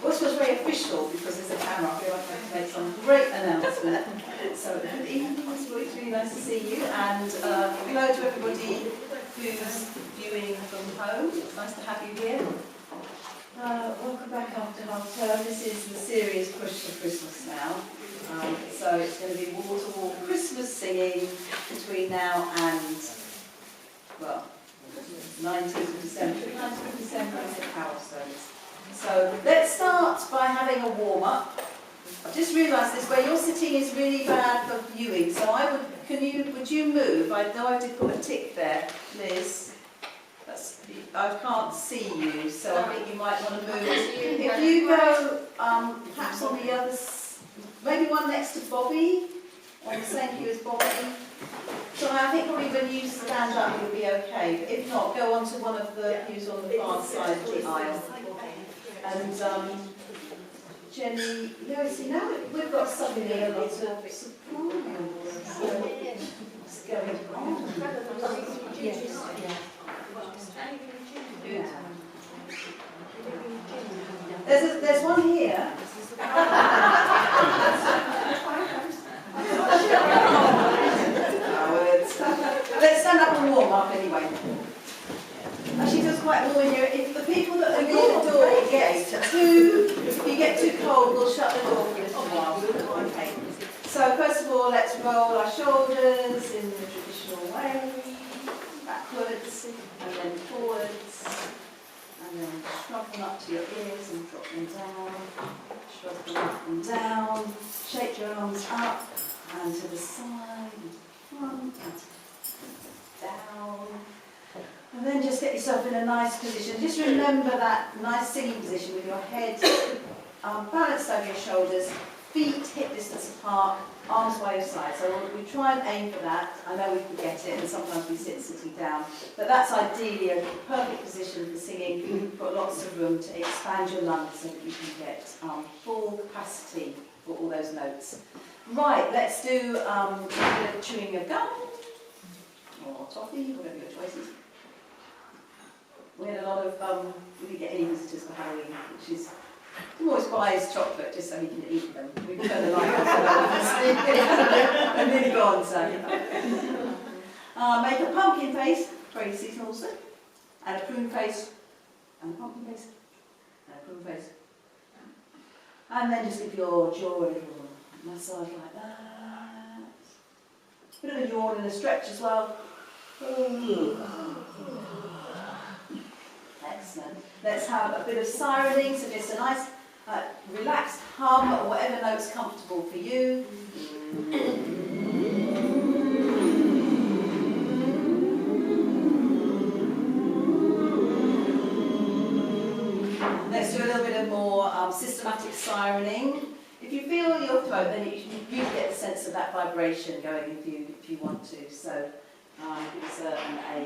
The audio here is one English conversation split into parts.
voice was very official because there's a camera. I feel like I have to make some great announcement. So good evening, it's really nice to see you, and hello to everybody who's viewing from home. It's nice to have you here. Welcome back after half term. This is the serious push for Christmas now. So it's going to be wall-to-wall Christmas singing between now and, well, 19th of December. 19th of December is the carol service. So let's start by having a warm-up. I've just realised this, where you're sitting is really bad for viewing, so would you move? I know I did put a tick there, Liz. I can't see you, so I think you might want to move. If you go, perhaps on the other, maybe one next to Bobby, on the same pew as Bobby. So I think probably when you stand up you'll be okay, but if not, go on to one of the pews on the far side of the aisle. And Jenny, see now we've got suddenly a lot of surprise going on. There's one here. Let's stand up and warm up anyway. Actually, it feels quite warm in here. If the people that are near the door if you get too cold, we'll shut the door for a little while. Okay. So first of all, let's roll our shoulders in the traditional way, backwards and then forwards, and then shrug them up to your ears and drop them down. Shrug them up and down. Shake your arms up and to the side, and front, and down. And then just get yourself in a nice position. Just remember that nice singing position with your head balanced over your shoulders, feet hip distance apart, arms by your side. So we try and aim for that. I know we forget it and sometimes we sitting down. But that's ideally a perfect position for singing. You've got lots of room to expand your lungs so that you can get full capacity for all those notes. Right, let's do a bit of chewing of gum or toffee, whatever your choice is. We had a lot of, we didn't get any visitors for Halloween, which is, he always buys chocolate just so he can eat them. We turn the light off so that I'm nearly gone, so. Make a pumpkin face, very seasonal also, and a prune face, and a pumpkin face, and a prune face. And then just give your jaw a little massage like that. Bit of a yawn and a stretch as well. Excellent. Let's have a bit of sirening, so just a nice relaxed hum or whatever note's comfortable for you. Let's do a little bit of more systematic sirening. If you feel your throat, then you really get a sense of that vibration going if you want to. So it's an A.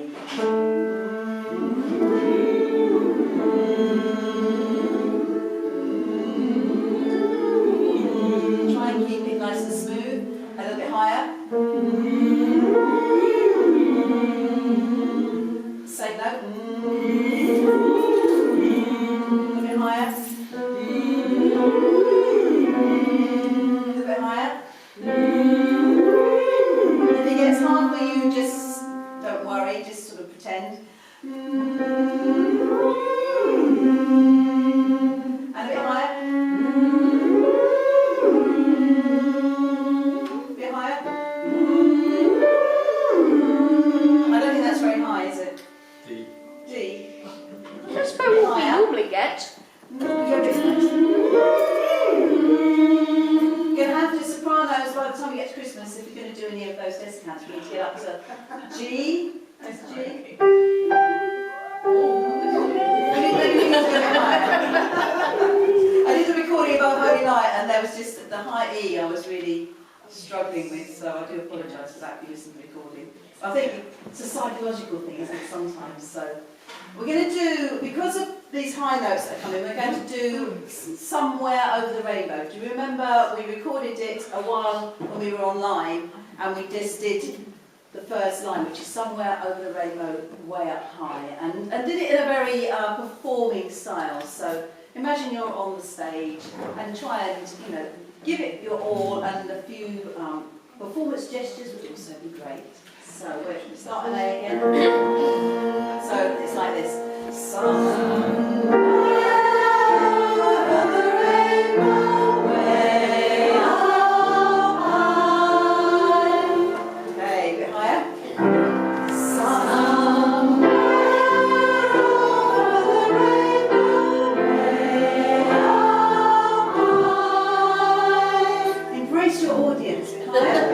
Try and keep it nice and smooth. A little bit higher. Same note. A little bit higher. If it gets hard for you, just don't worry, just sort of pretend. And a bit higher. A bit higher. I don't think that's very high, is it? D. D. That's about what we normally get. You're going to have to sopranos by the time we get to Christmas if you're going to do any of those discounts. We need to get up to G. That's G. I did the recording about Holy Night and there was just the high E I was really struggling with, so I do apologise for that if you listen to the recording. I think it's a psychological thing, isn't it, sometimes? So we're going to do, because of these high notes that are coming, we're going to do Somewhere Over the Rainbow. Do you remember we recorded it a while when we were online and we just did the first line, which is Somewhere Over the Rainbow, way up high, and did it in a very performing style. So imagine you're on the stage and try and, you know, give it your all, and a few performance gestures would also be great. So we'll start an A again. So it's like this. Okay, a bit higher. Embrace your audience. A bit higher.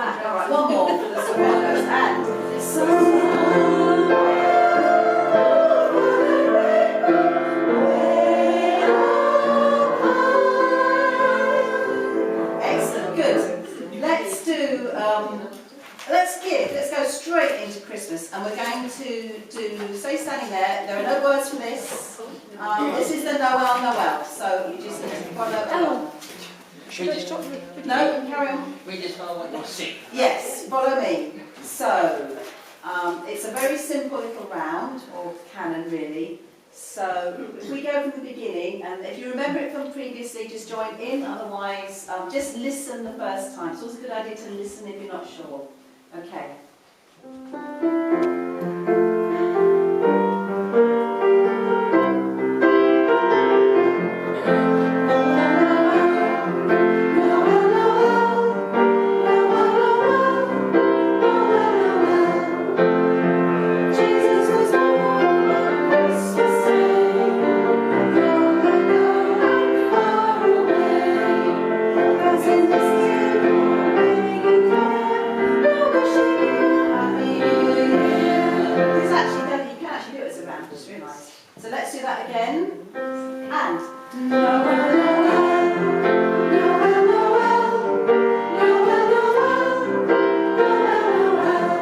Alright, one more for the sopranos, and excellent, good. Let's do, let's go straight into Christmas, and we're going to do, stay standing there are no words for this. This is the Noel, so you just need to follow along. Should we just stop? No, carry on. We just follow what you see. Yes, follow me. So, it's a very simple little round, or canon really. So, if we go from the beginning, and if you remember it from previously, just join in, otherwise, just listen the first time. It's always a good idea to listen if you're not sure. Okay. So let's do that again. And Noel, Noel, Noel, Noel, Noel, Noel, Noel.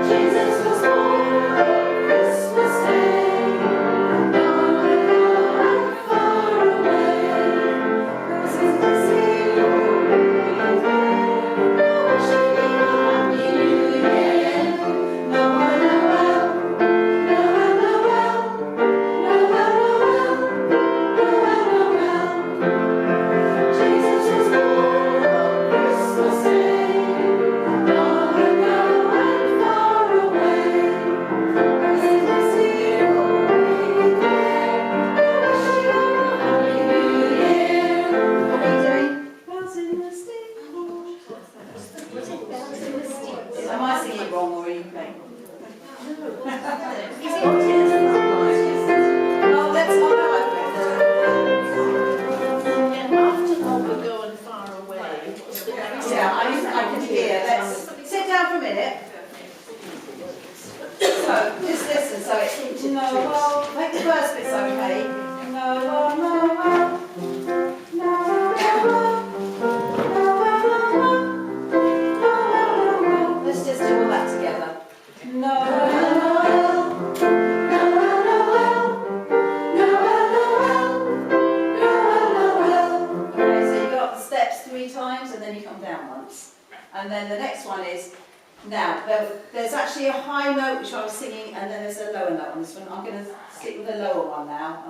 Jesus was born on Christmas Day, long ago and far away. There was a sea of no wishing Happy New Year. Noel, Noel. Am I singing wrong or are you playing? Oh, let's go After long ago and far away. Yeah, I can hear. Let's sit down for a minute. So, just listen. So it's Noel. Make the first bit okay. Noel, Noel, Noel, Noel, Noel, Noel. Let's just do all that together. Noel, Noel, Noel, Noel, Noel, Noel. Okay, so you got the steps 3 times and then you come down once. And then the next one is, now, there's actually a high note which I was singing, and then there's a lower note on this one. I'm going to stick with the lower one now.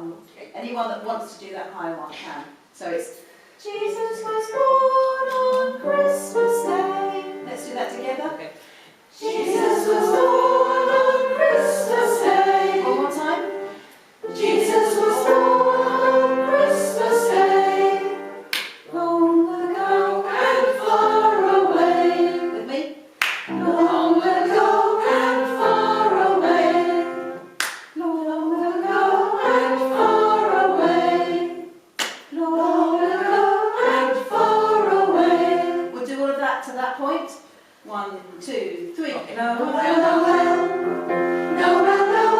Anyone that wants to do that high one can. So it's, Jesus was born on Christmas Day. Let's do that together. Okay. Jesus was born on Christmas Day. One more time. Jesus was born on Christmas Day. Long ago and far away. With me? Long ago and far away. Long ago and far away. Long ago and far away. We'll do all of that to that point. 1, 2, 3. Noel, Noel, Noel, Noel.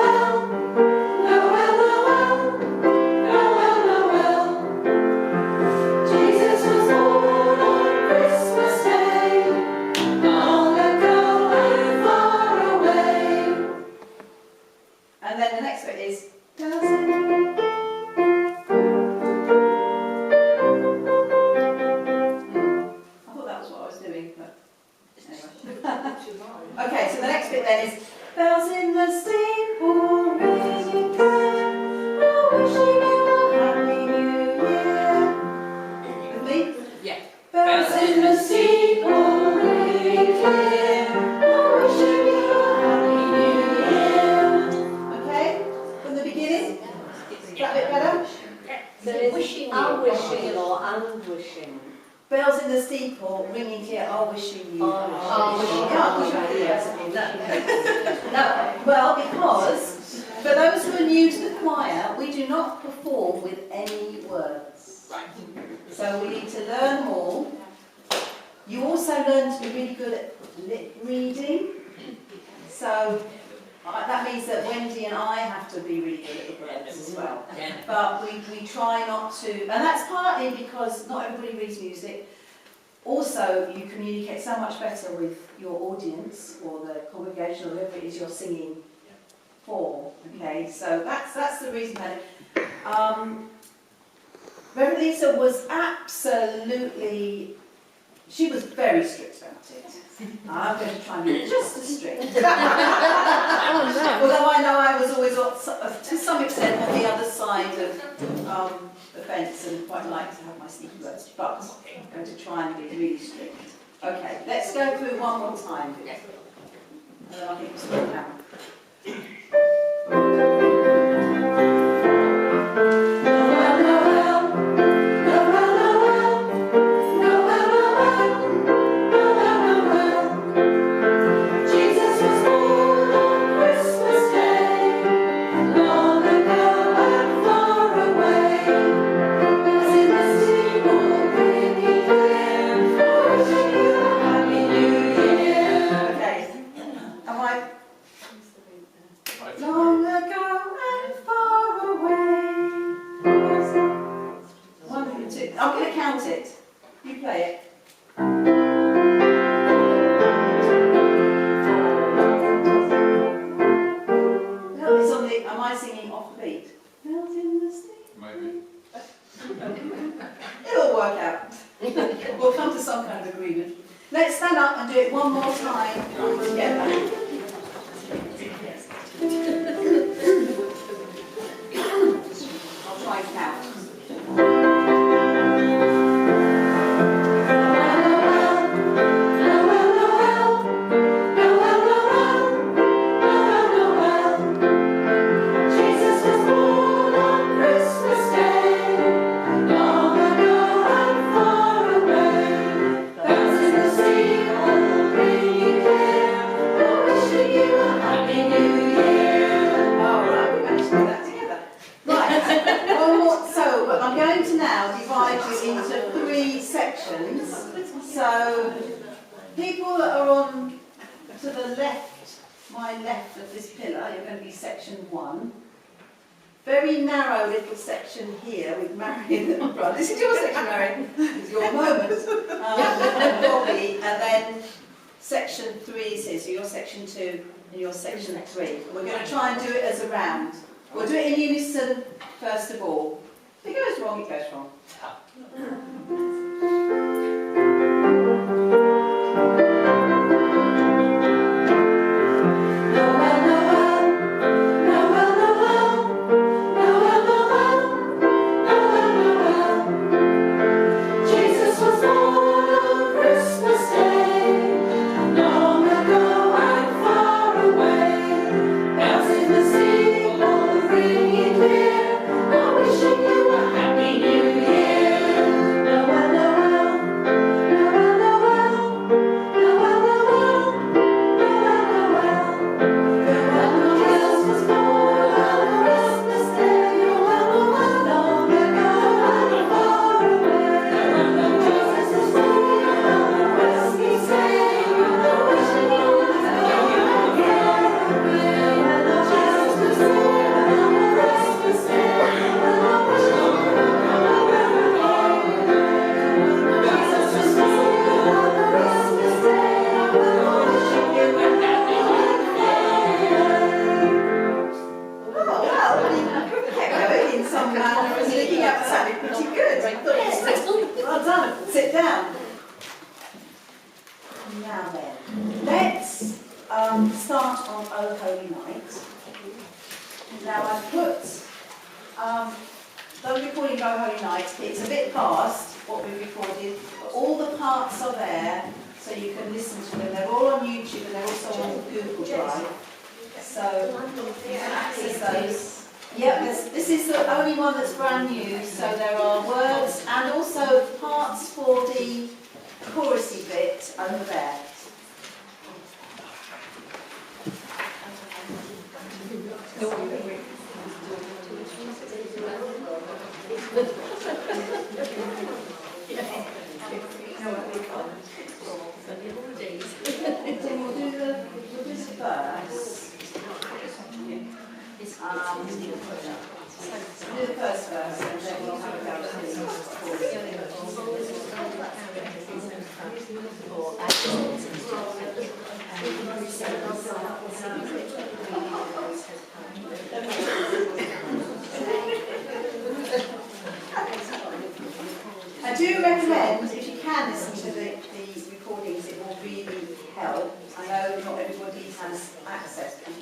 And then the next bit is bells in. I thought that was what I was doing, but anyway. Okay, so the next bit then is bells in the steeple ringing clear, wishing you a happy new year. With me? Yeah. Bells in the steeple ringing clear, wishing you a happy new year. Okay, from the beginning? Is that a bit better? So it's wishing I'm you. wishing or and wishing. Bells in the steeple ringing clear, are wishing you. Oh, wishing you. Yes. No, well, because for those who are new to the choir, we do not perform with any words. Right. So we need to learn them all. You also learn to be really good at lip reading. So that means that Wendy and I have to be really good at the words as well. Yeah. But we try not to, and that's partly because not everybody reads music. Also, you communicate so much better with your audience or the congregation or whoever it is you're singing for. Okay, so that's the reason that Reverend Lisa was absolutely, she was very strict about it. I'm going to try and be just as strict. Although I know I was always, to some extent, on the other side of the fence and quite like to have my sneaky words, but I'm going to try and be really strict. Okay, let's go through one more time. And then I think we'll slow down. Long ago and far away. One, two. I'm going to count it. You play it. No, it's on the. Am I singing off the beat? Bells in the street. Maybe. It'll work out. We'll come to some kind of agreement. Let's stand up and do it one more time together. I'll try and count. Jesus was born on Christmas Day, long ago and far away. Bells in the steeple ringing clear, wishing you a happy new year. All right, we managed to do that together. Right, one more. So I'm going to now divide you into 3 sections. So people that are on to the left, my left of this pillar, you're going to be section 1. Very narrow little section here with Marion and Barbara. This is your section, Marion. This is your moment. And Bobby, and then section 3 is here. So you're section 2 and you're section 3. We're going to try and do it as a round. We'll do it in unison first of all. If it goes wrong, it goes wrong. Jesus was born on Christmas Day, long ago and far away. Bells in the steeple ringing clear, wishing you a happy new year. some manner and looking up sounded pretty good. Well done. Sit down. Now then, let's start on Oh Holy Night. Now I've put the recording of Oh Holy Night. It's a bit past what we recorded, but all the parts are there, so you can listen to them. They're all on YouTube and they're also on Google Drive. So you can access those. Yeah, this is the only one that's brand new, so there are words and also parts for the chorusy bit over there. We'll do the verse. Do the first verse and then we'll have a go at the I do recommend, if you can listen to the recordings, it will really help. I know not everybody has access, but if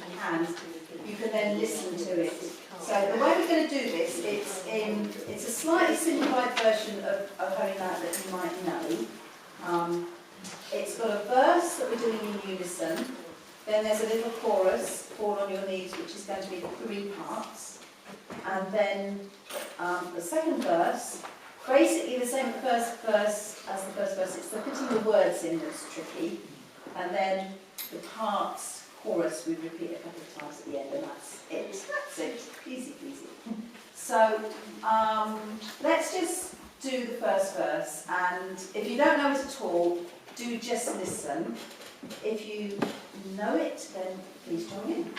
you can then listen to it. So the way we're going to do this, it's a slightly simplified version of Holy Night that you might know. It's got a verse that we're doing in unison. Then there's a little chorus, Fall on Your Knees, which is going to be the 3 parts. And then the second verse, basically the same first verse as the first verse. It's the putting the words in that's tricky. And then the parts, chorus, we repeat a couple of times at the end, and that's it. That's it. Easy peasy. So let's just do the first verse. And if you don't know it at all, do just listen. If you know it, then please join in.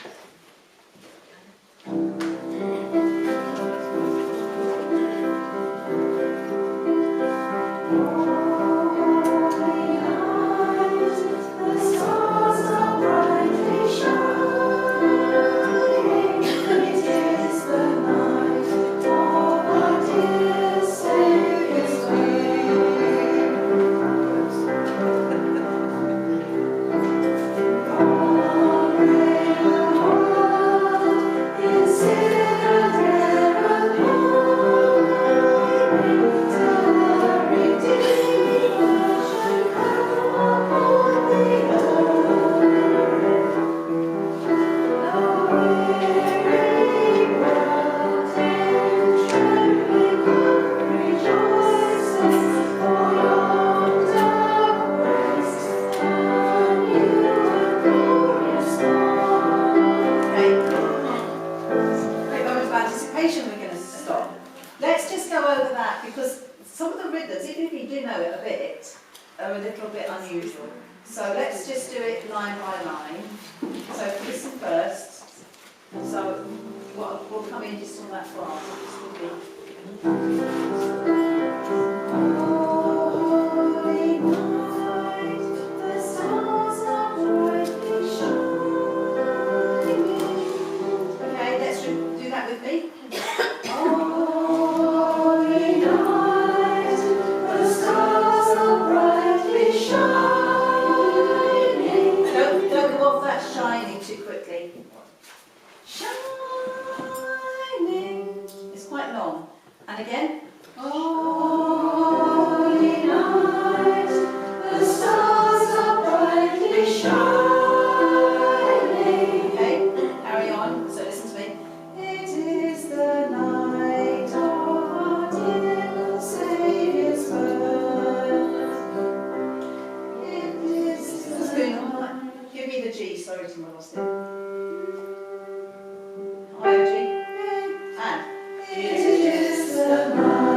It is the night.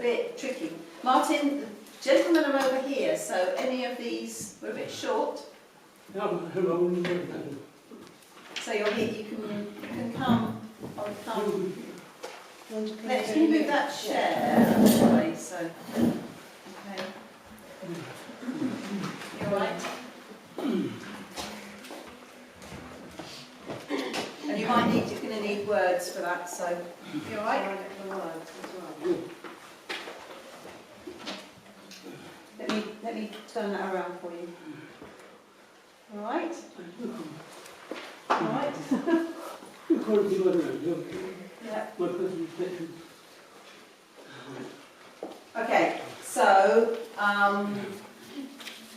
bit tricky. Martin, the gentlemen are over here, so any of these were a bit short. So you're here, you can come, or come. Let's move that chair out of the way, so, okay. You all right? And you might need, you're going to need words for that, so, you all right? Let me turn that around for you. All right? All right? Yeah. Okay, so,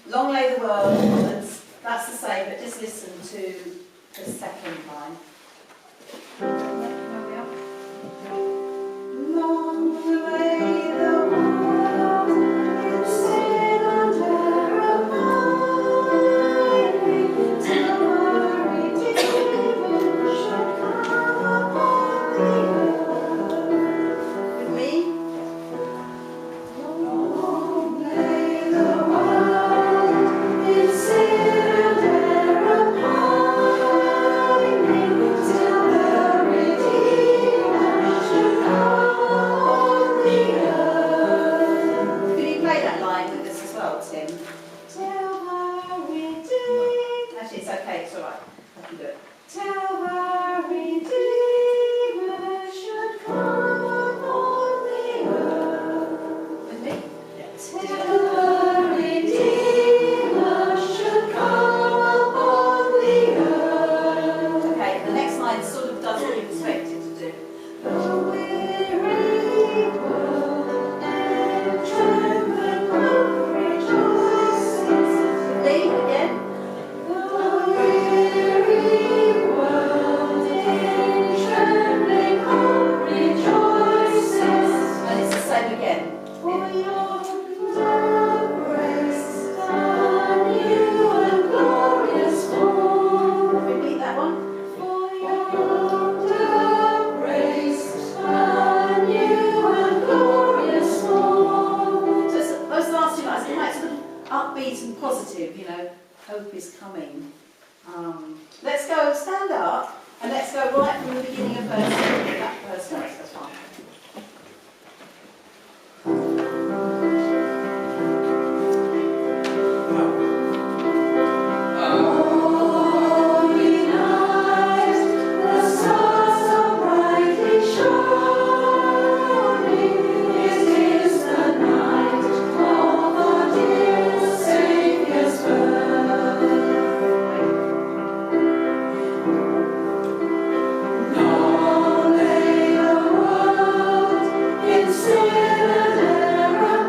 long lay the world, that's the same, but just listen to the second line. Long lay the world in sin and error pining, till the Redeemer should come upon the earth. With me? Long lay the world in sin and error pining, till the Redeemer should come upon the earth. Can you play that line with us as well, Tim? Till the Redeemer. Actually, it's okay, it's all right. I can do it. Till the Redeemer should come upon the earth. With me? Till the Redeemer should come upon the earth. Okay, the next line sort of does what you expect it to do. The weary world and trembling hope rejoices. Lead again. The weary world in trembling hope rejoices. And it's the same again. For yonder breaks a new and glorious morn. Repeat that one. For yonder breaks a new and glorious morn. So those last two lines, they're quite sort of upbeat and positive, you know, hope is coming. Let's go, stand up, and let's go right from the beginning of verse 2. That verse, that's fine. Holy night, the stars are brightly shining. It is the night of our dear Saviour's birth. Long lay the world in sin and error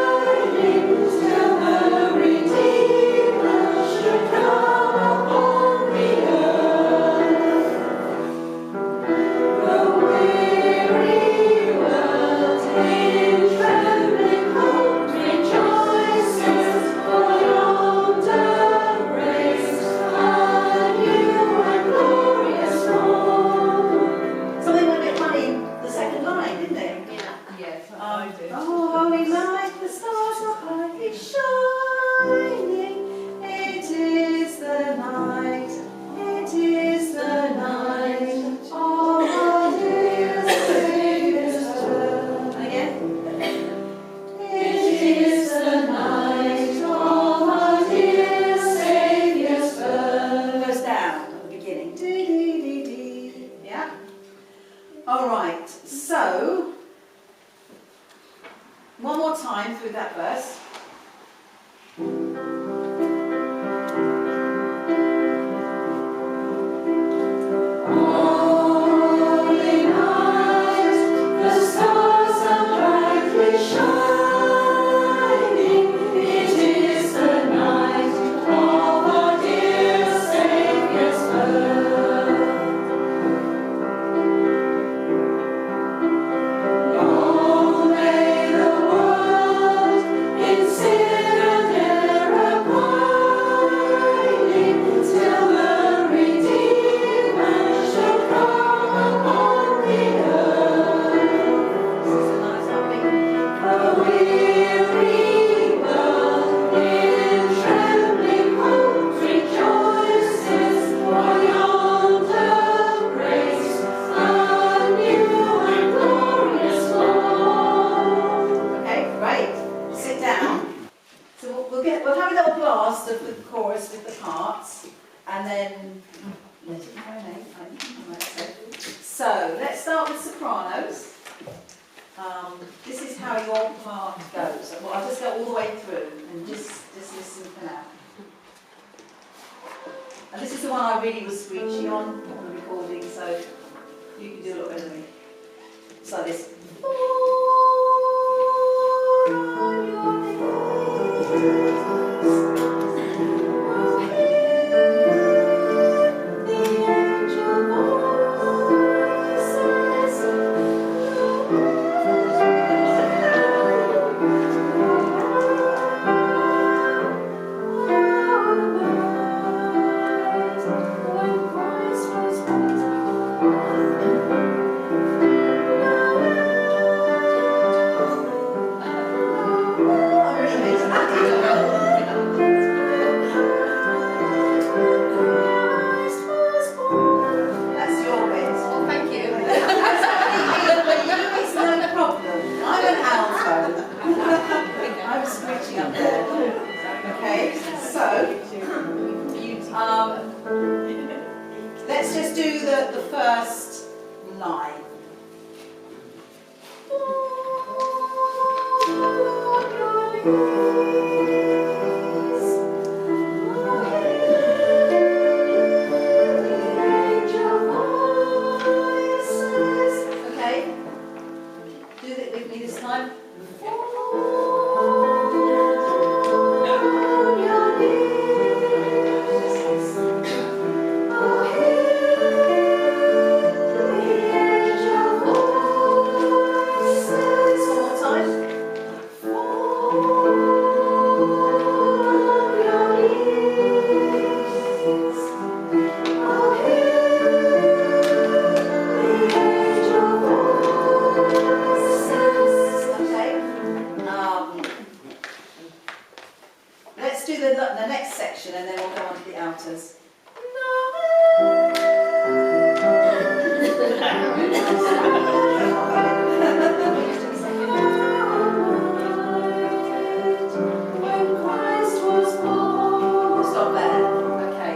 pining, till the Redeemer should come upon the earth. The weary world in trembling hope rejoices, for yonder breaks a new and glorious morn. Something went a bit funny in the second line, didn't it? Yes, I do. Oh, holy night, the stars are brightly shining. It is the night, it is the night of our dear Saviour's birth. And again. It is the night of our dear Saviour's birth. Goes down at the beginning. Dee, dee, dee, dee. Yeah. All right. So, one more time through that verse. Holy night, the stars are brightly shining. It is the night of our dear Saviour's birth. Long lay the world in So let's start with sopranos. This is how your part goes. Well, I'll just go all the way through and just listen for now. And this is the one I really was screeching on the recording, so you can do a lot better than me. So this. Let's just do the first line. Okay, do it with me this time. Let's do the next section and then we'll go on to the outers. Stop there. Okay.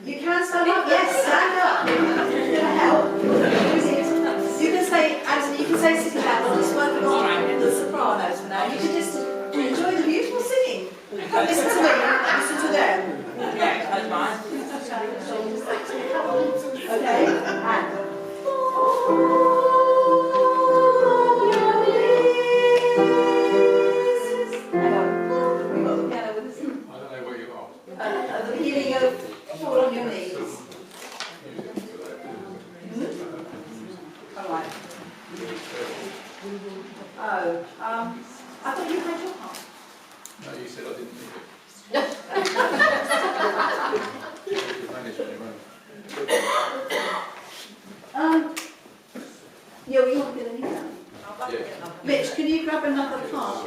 You can stand up? Yes, stand up. It's going to help. You can say, Anthony, you can say sit down. We're just working on the sopranos for now. You can just enjoy the beautiful singing. Don't listen to me, listen to them. Yeah, that's fine. Okay? And. Hang on. We've got the piano with us. I don't know what you are. The beginning of fall on your knees. All right. Oh, I thought you had your part. No, you said I didn't need it. You could manage on your own. Yeah, we won't get any down. Yeah. Mitch, can you grab another part of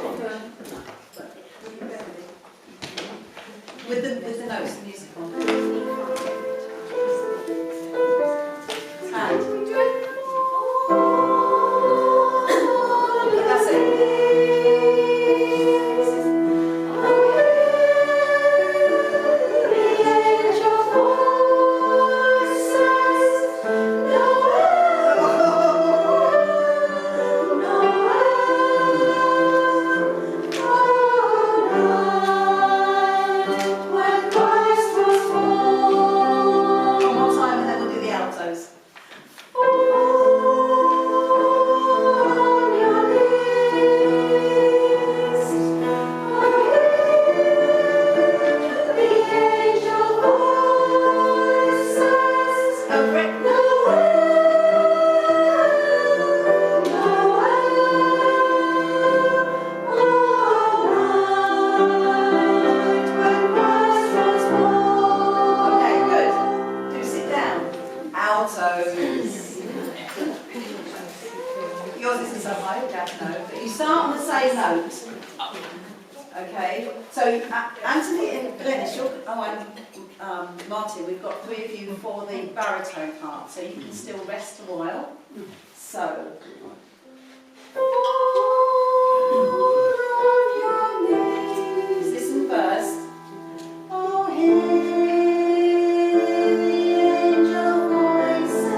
with the notes, the music on? And that's it. Yours isn't so high, Jack, no. But you start on the same note. Okay, so Anthony and Glennis, Martin, we've got three of you for the baritone part, so you can still rest a while. So. Listen first. Oh, angel voices.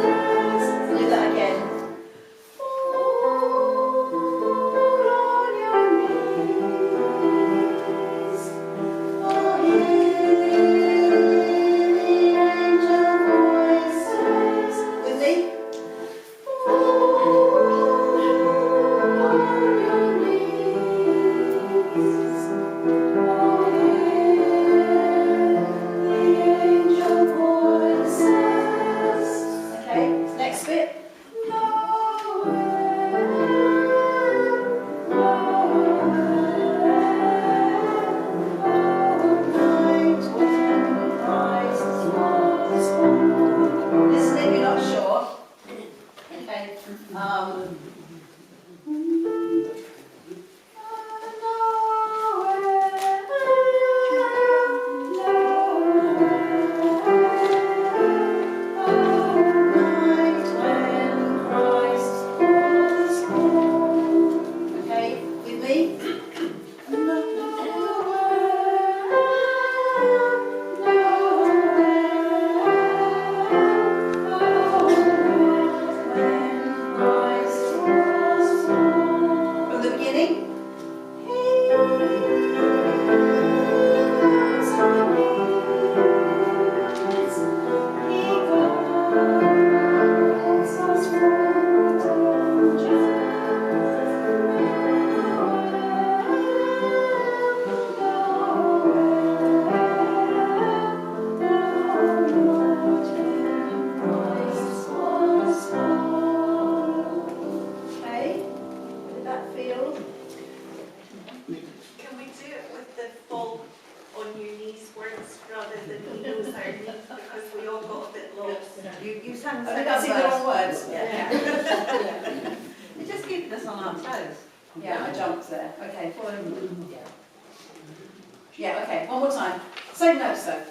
You sang the I think second I sing the wrong verse. words. Yeah. You're just keeping us on our toes. Yeah, I jumped there. Okay, follow me. Yeah, okay, one more time. Same notes though.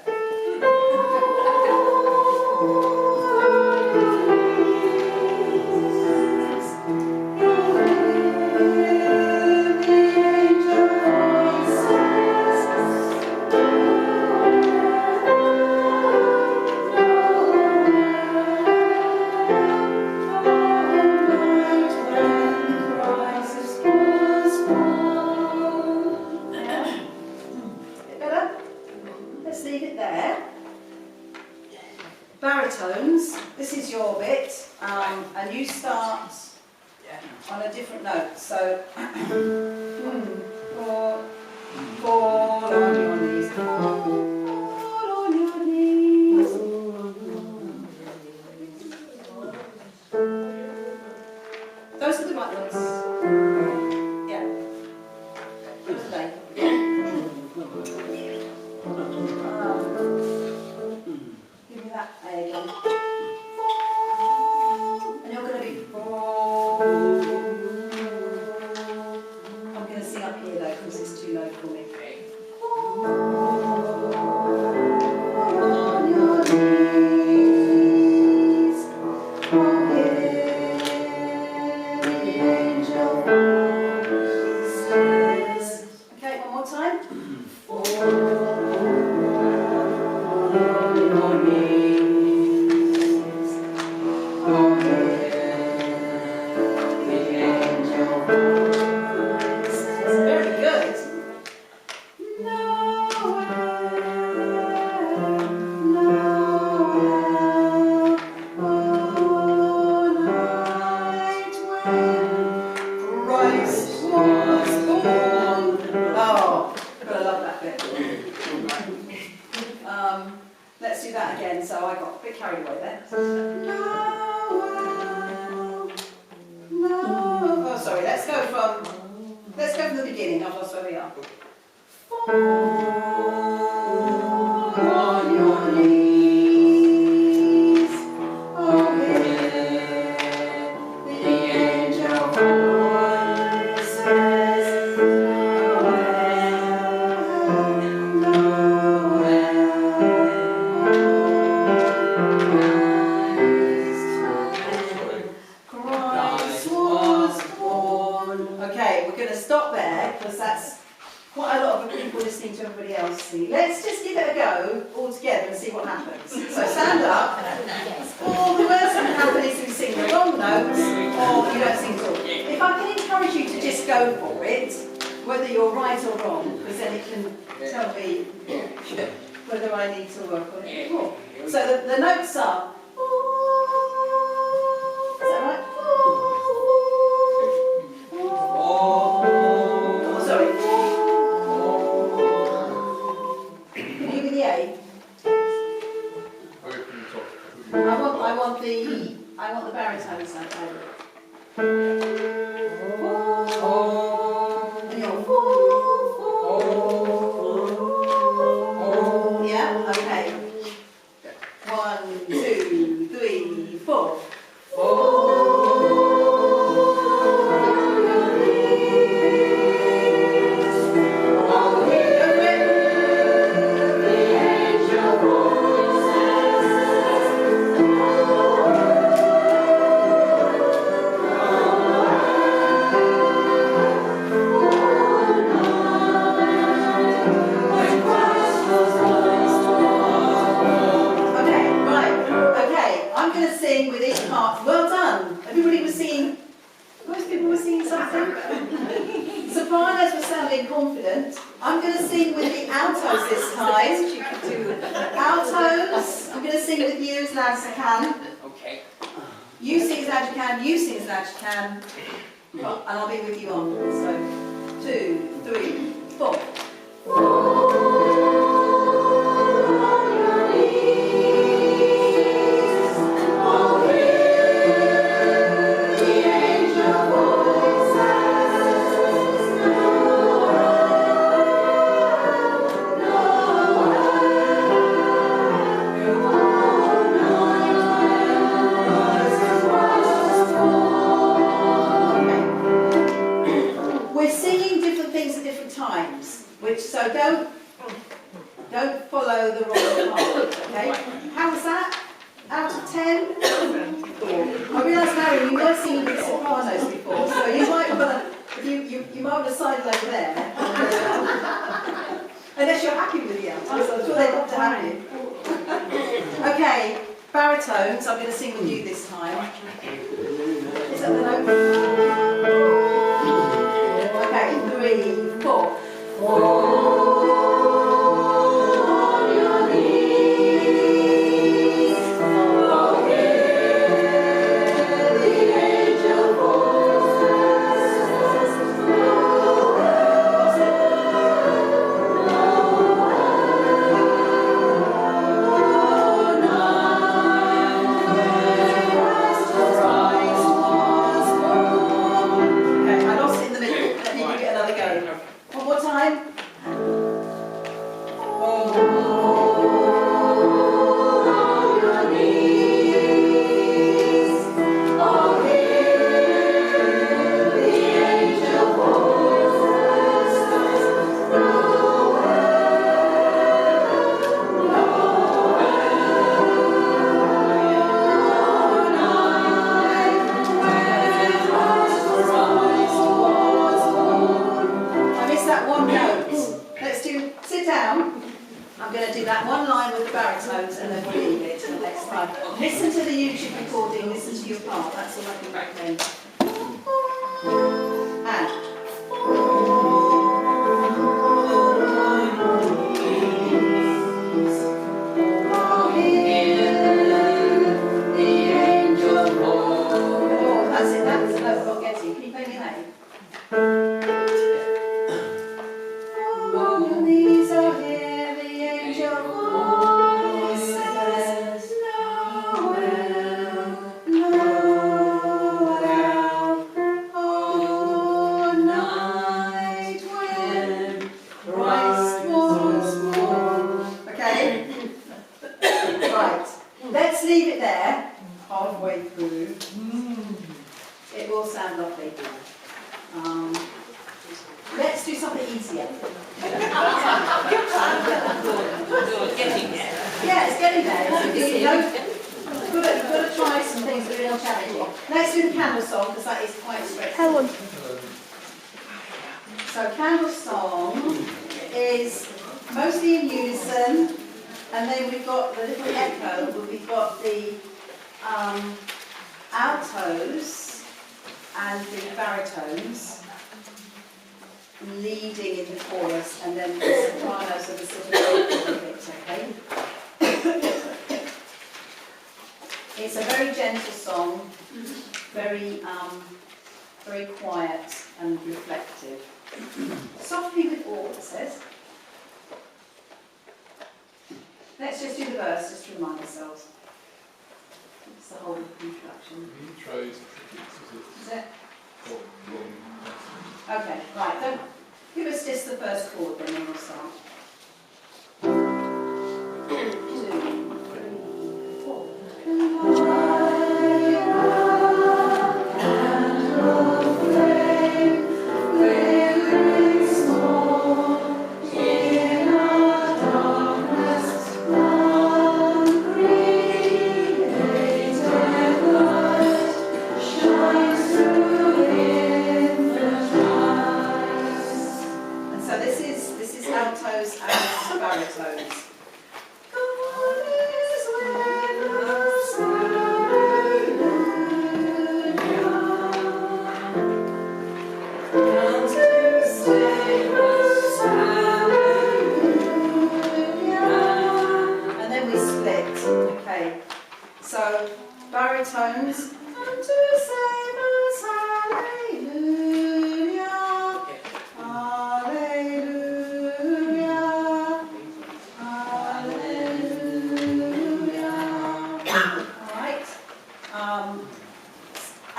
Bit better? Let's leave it there. Baritones, this is your bit, and you start on a different note. So, fall on your knees, fall on your knees. Those are the right notes. Yeah. Those are they. Give me that A again. And you're going to be. I'm going to sing up here though because it's too low for me. On your knees, oh, hear the angel voices. Okay, one more time. Very good. Noel, oh, night when Christ was born. Oh, I love that bit. Let's do that again. So I got a bit carried away there. Noel, no. Oh, sorry. Let's go from the beginning. I've lost where we are. Fall on your knees. Oh, hear the angel voices. Christ was born. Okay, we're going to stop there because that's quite a lot of people listening to everybody else sing. Let's just give it a go all together and see what happens. So stand up. Or the worst that can happen is you sing the wrong notes or you don't sing at all. If I can encourage you to just go for it, whether you're right or wrong, because then it can tell me whether I need to work on it more. So the notes are. Is that right? Oh, sorry. Can you give me the A? Away from the top. I want the baritone side. And you're yeah, okay. 1, 2, 3, 4. With each part. Well done. Everybody was singing, most people were singing something. Sopranos were sounding confident. I'm going to sing with the altos this time. Altos, I'm going to sing with you as loud as I can. Okay. You sing as loud as you can, you sing as loud as you can. And I'll be with you on. So, 2, 3, 4. So don't follow the wrong path, okay? How was that? Out of 10? I realise, Harry, you might have seen the Sopranos before, so you might want to, you might want to sidle over there. Unless you're happy with the alto, so I'm sure they'd love to have you. Okay, baritones, I'm going to sing with you this time. Is that the note? Okay, 3, 4. Listen to the YouTube recording, listen to your part, that's all I can recommend. That's it, that's the note I'm not getting. Can you play me that? Oh, these are here, the angel voices. Let's leave it there, halfway through. It will sound lovely. Let's do something easier. Getting there. Yeah, it's getting there. You've got to try some things that are more challenging. Let's do the candle song, because that is quite stressful. So candle song is mostly in unison. And then we've got the little echo, but we've got the altos and the baritones leading in the chorus, and then the sopranos are the sort of bit, okay? It's a very gentle song, very quiet and reflective. Softly with all, it says. Let's just do the verse, just to remind ourselves. It's the whole introduction. The intro is tricky, Is it? or long. Okay, right, don't give us just the first chord, then we'll start. 2, 3, 4. Altos and baritones. God is with us, come to save us, hallelujah. And then we split. Okay. So baritones, come to save us, hallelujah.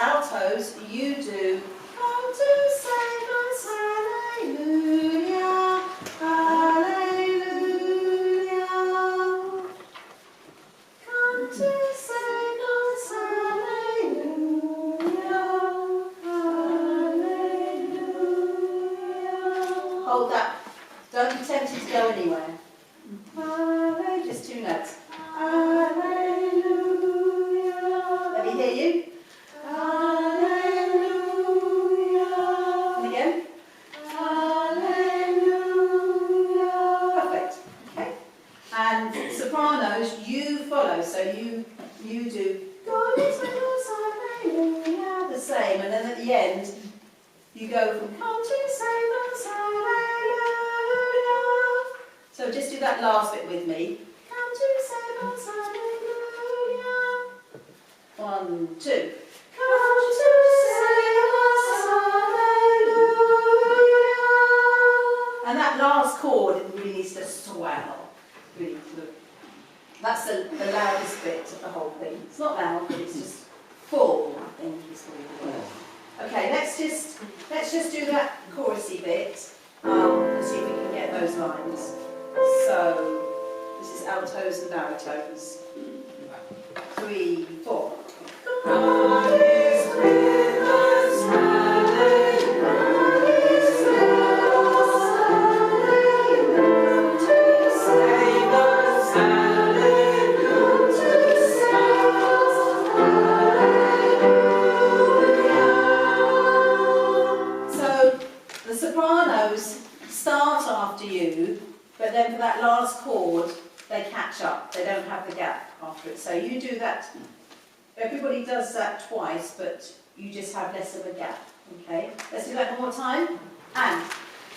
Altos, you do come to save us, hallelujah, hallelujah. Come to save us, hallelujah, hallelujah. Hold that. Don't Don't be tempted to go anywhere. Hallelujah, just 2 notes. Hallelujah. Let me hear you. Hallelujah. And again. Hallelujah. Perfect. Okay. And sopranos, you follow. So you do. God is with us, hallelujah. The same. And then at the end, you go from come to save us, hallelujah. So just do that last bit with me. Come to save us, hallelujah. 1, 2. Come to save us, hallelujah. And that last chord, it really needs to swell. Really, that's the loudest bit of the whole thing. It's not loud, but it's just full, I think is the word. Okay, let's just do that chorusy bit and see if we can get those lines. So this is altos and baritos. 3, 4. God is with us, hallelujah. God is with us, hallelujah. To save us, hallelujah. To save us, hallelujah. So the sopranos start after you, but then for that last chord, they catch up. They don't have the gap after it. So you do that. Everybody does that twice, but you just have less of a gap. Okay? Let's do that one more time. And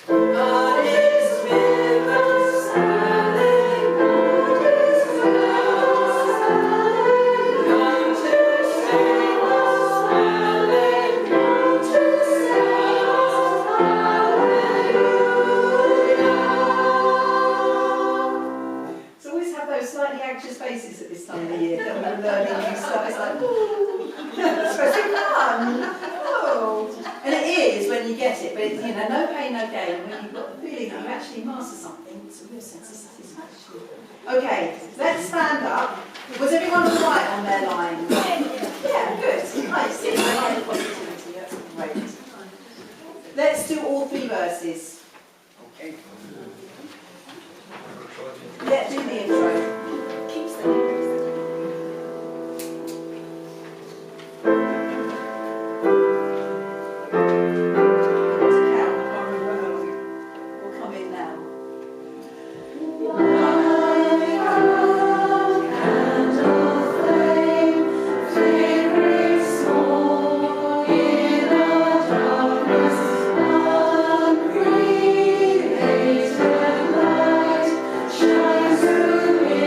God is with us, hallelujah. God is with us, hallelujah. Come to save us, hallelujah. To save us, hallelujah. So always have those slightly anxious faces at this time of the year that we're learning new stuff. It's like, ooh, it's supposed to be fun. Oh. And it is when you get it, but it's, you know, no pain, no gain. When you've got the feeling that you actually master something, it's a real sense of satisfaction. Okay, let's stand up. Was everyone all right on their line? Yeah, good. Nice. Positivity, that's great. Let's do all 3 verses. Okay. Yeah, do the intro. Keeps the lyrics. We'll come in now. Shines through me.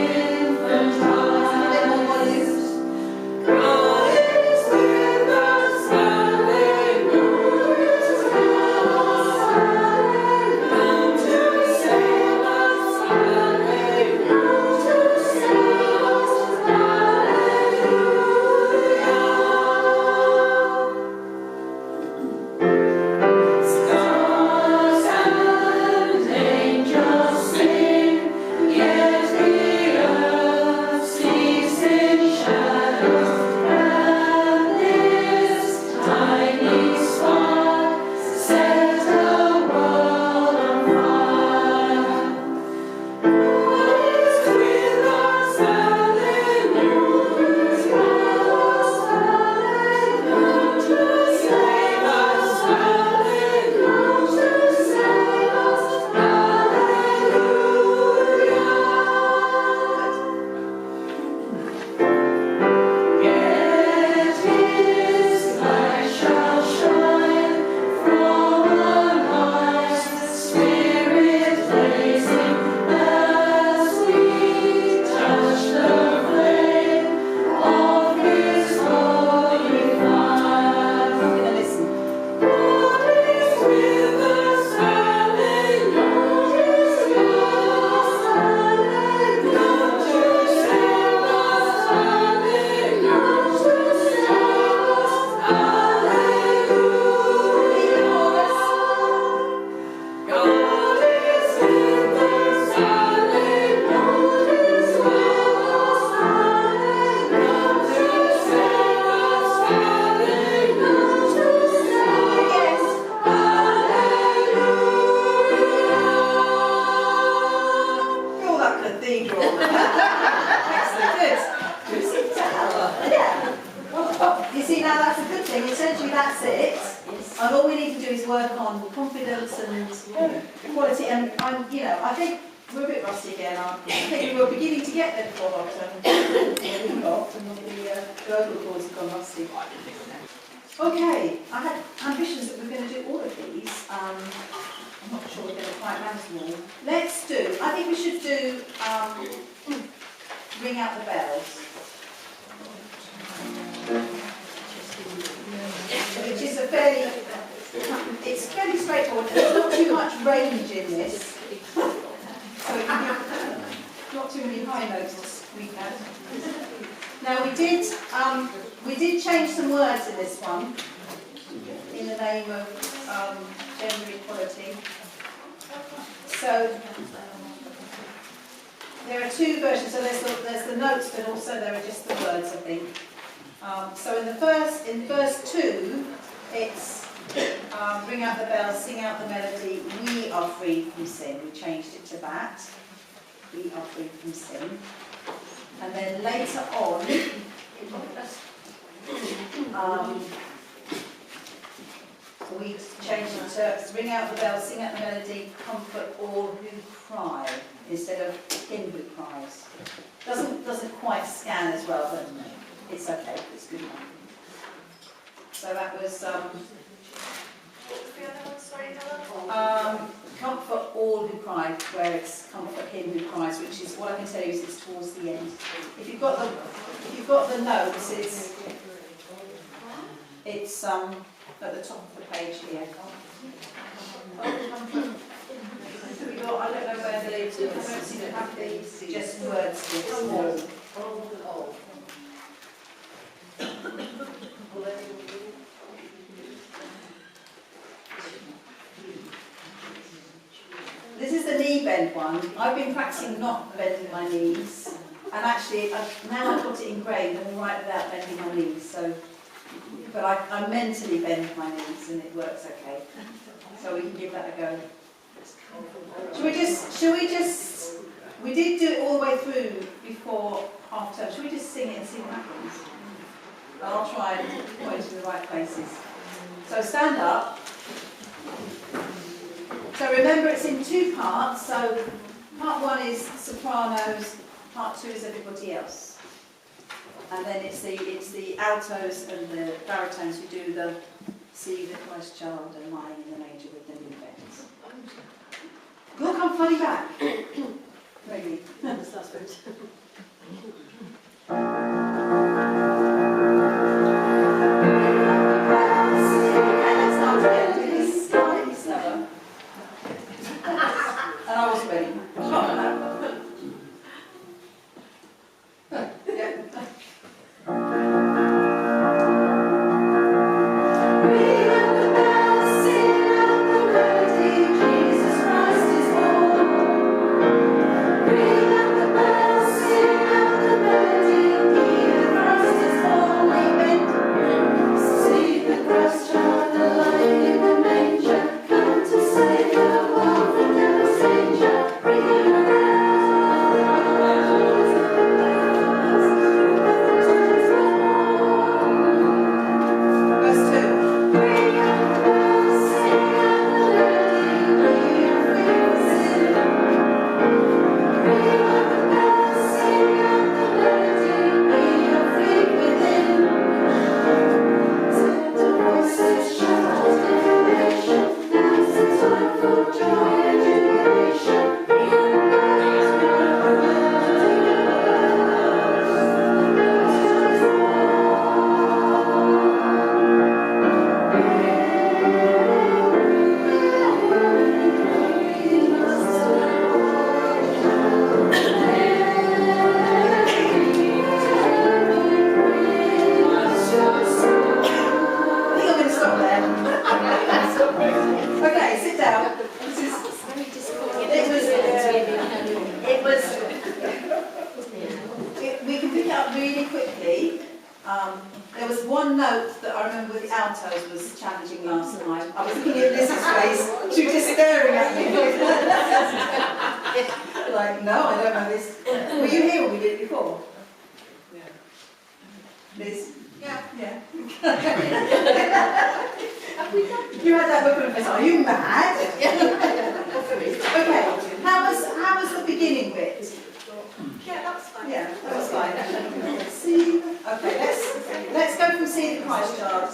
all we need to do is work on confidence and quality. And I think we're a bit rusty again. I think we were beginning to get there before half term. We're not, and the global calls have gone rusty. Okay, I had ambitions that we're going to do all of these. I'm not sure we're going to quite manage them all. Let's do, I think we should do ring out the bells. Which is it's fairly straightforward. There's not too much range in this. So it can be not too many high notes to squeak out. Now we did change some words in this one in the name of gender equality. So there are two versions. So there's the notes, but also there are just the words, I think. So in verse 2, it's ring out the bells, sing out the melody, we are free from sin. We changed it to that. We are free from sin. And then later on, we changed it to ring out the bells, sing out the melody, comfort all who cry, instead of him who cries. Doesn't quite scan as well, but it's okay, it's good enough. So that was comfort all who cry, where it's comfort him who cries, which is what I can tell you is it's towards the end. If you've got the notes, it's at the top of the page here. I don't know where I don't seem to have the suggested words here. This is the knee bend one. I've been practicing not bending my knees, and actually now I've got it engraved, I'm all right without bending my knees. So, but I mentally bend my knees, and it works okay. So we can give that a go. We did do it all the way through before half term. Should we just sing it and see what happens? I'll try and point to the right places. So stand up. So remember it's in two parts. So part one is sopranos, part two is everybody else. And then it's the altos and the baritones who do the see the Christ child and lying in the manger with the new beds. You'll come funny back. Maybe. That's the last bit. And I wasn't ready. There was one note that I remember with the altos was challenging last time. I was looking at Liz's face, she was just staring at me. Like, no, I don't know this. Were you here when we did it before? Liz? Yeah. Yeah. You had that look on your face. Are you mad? Okay. How was the beginning bit? Yeah, that's fine. Yeah, that was fine. See. Okay. Let's go from C to Christ child.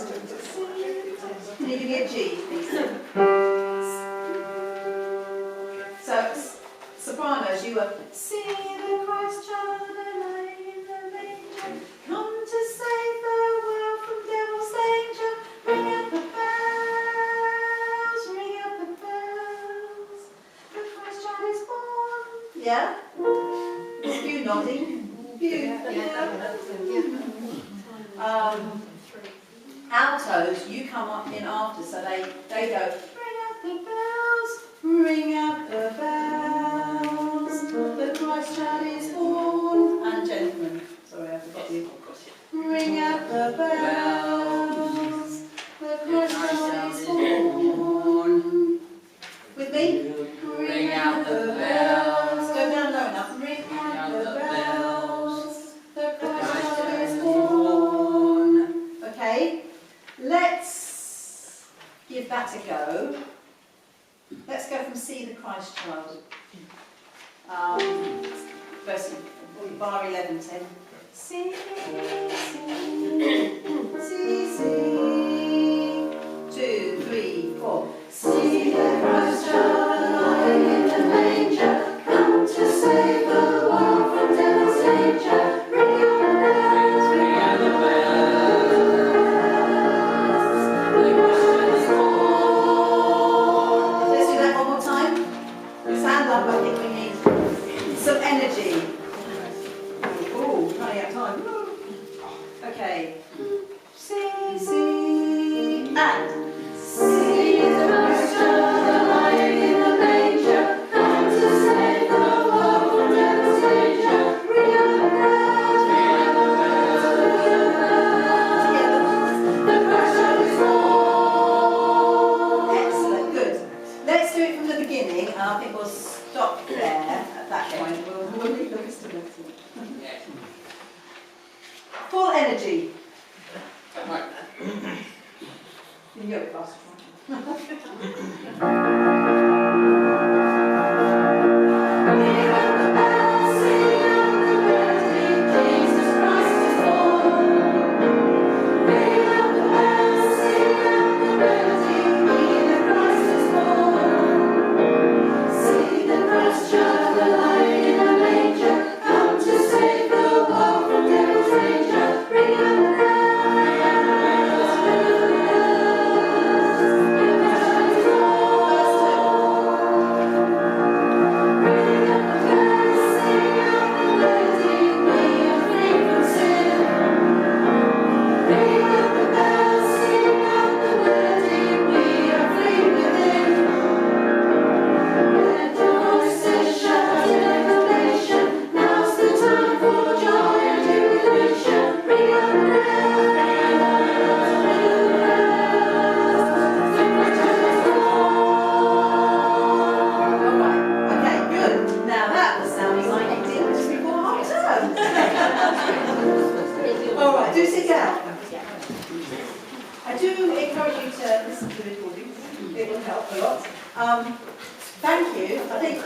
Can you give me a G, please? So, sopranos, you were see the Christ child lying in the manger, come to save the world from devil's danger. Ring out the bells, ring out the bells. The Christ child is born. Yeah. There's you nodding. You. Altos, you come up in after, so they go, ring out the bells, ring out the bells, the Christ child is born. And gentlemen, sorry I forgot you. Ring out the bells, the Christ child is born. With me? Ring out the bells. Go down low enough. Ring out the bells, the Christ child is born. Okay. Let's give that a go. Let's go from See the Christ Child. Verse bar 11:10. See, see, see. 2, 3, 4. See the Christ child lying in the manger, come to save the world from devil's danger. Ring out the bells, ring out the bells. Let's do that one more time. Stand up, I think we need some energy. Oh, running out of time. Okay. See, see, and see the Christ child lying in the manger, come to save the world from devil's danger. Ring out the bells, ring out the bells, ring out the bells. The Christ child is born. Excellent, good. Let's do it from the beginning, and I think we'll stop there at that point. We'll leave the rest of it. Full energy. You can go a bit faster. Ring out the bells, sing out the melody, Jesus Christ is born. Ring out the bells, sing out the melody, the Christ is born. See the Christ child lying in a manger, come to save the world from devil's danger. Ring out the bells, ring out the bells, ring out the bells. The Christ is born. Verse 2. Ring out the bells, sing out the melody, we are free from sin. Ring out the bells, sing out the melody, we are free within. Let the voices shout in acclamation, now's the time for joy and jubilation. Ring out the bells, ring out the bells, ring out the bells. The Christ child is born. Alright, okay, good. Now that was sounding like it did just before half term. Alright, do sit down. I do encourage you to listen to the recording. It will help a lot. Thank you. I think,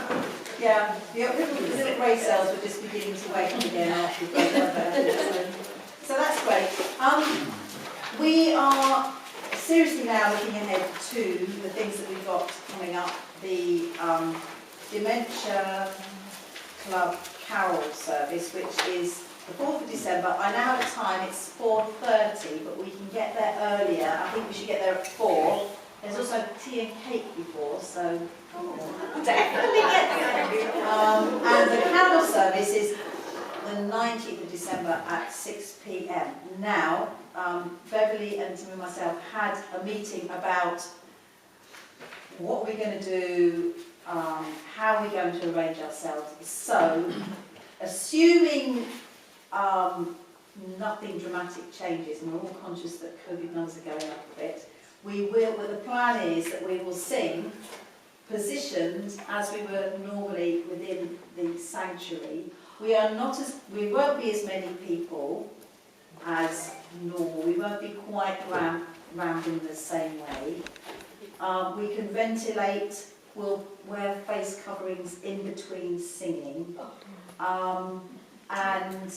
yeah, the little grey cells were just beginning to wake up again after the break. So that's great. We are seriously now looking ahead to the things that we've got coming up. The Dementia Club Carol service, which is the 4th of December. I now have a time, it's 4:30, but we can get there earlier. I think we should get there at 4. There's also tea and cake before, so definitely get there. And the carol service is the 19th of December at 6 p.m. Now, Beverly and Tim and myself had a meeting about what we're going to do, how we're going to arrange ourselves. So, assuming nothing dramatic changes, and we're all conscious that COVID numbers are going up a bit, well, the plan is that we will sing positioned as we were normally within the sanctuary. We won't be as many people, as normal. We won't be quite rammed in the same way. We can ventilate, we'll wear face coverings in between singing. And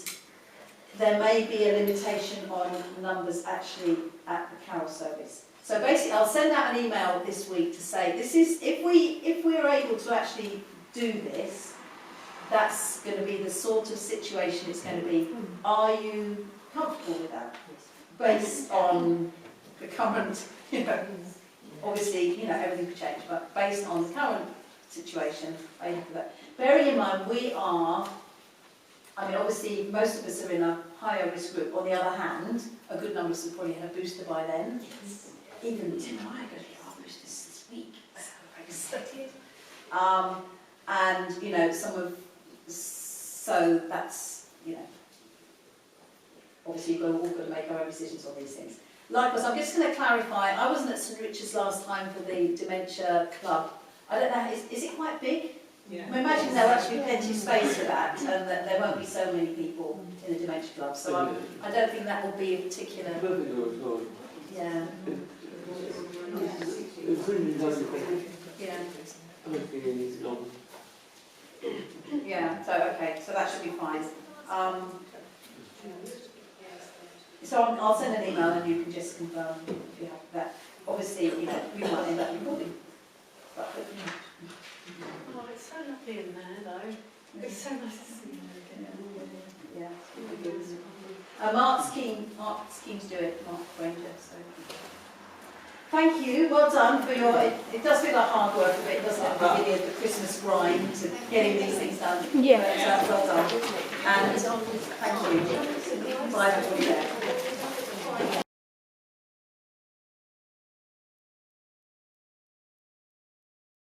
there may be a limitation on numbers actually at the carol service. So basically I'll send out an email this week to say this is, if we're able to actually do this, that's going to be the sort of situation it's going to be. Are you comfortable with that? Based on the current, obviously, everything could change, but based on the current situation, I have that. Bearing in mind, obviously, most of us are in a higher risk group. On the other hand, a good number of us have probably had a booster by then. Yes. Even Tim and I are going to get our boosters this week. So very excited. And, so that's, obviously you've all got to make our own decisions on these things. Likewise, I'm just going to clarify, I wasn't at St Richard's last time for the Dementia Club. I don't know, is it quite big? Yeah. I imagine there'll actually be plenty of space for that, and that there won't be so many people in the Dementia Club, so I don't think that will be a particular... Yeah. Yeah, so okay, so that should be fine. So I'll send an email and you can just confirm if you have that. Obviously, we might end up recording. But, Oh, it's so lovely in there, though. It's so nice to see you again. yeah, it's really good. Mark's keen to do it, Mark Granger. So. Thank you, well done for your, it does feel like hard work a bit, doesn't it, the beginning of the Christmas grind to getting these things done. Yeah. But, well done. And thank you. Bye everybody there.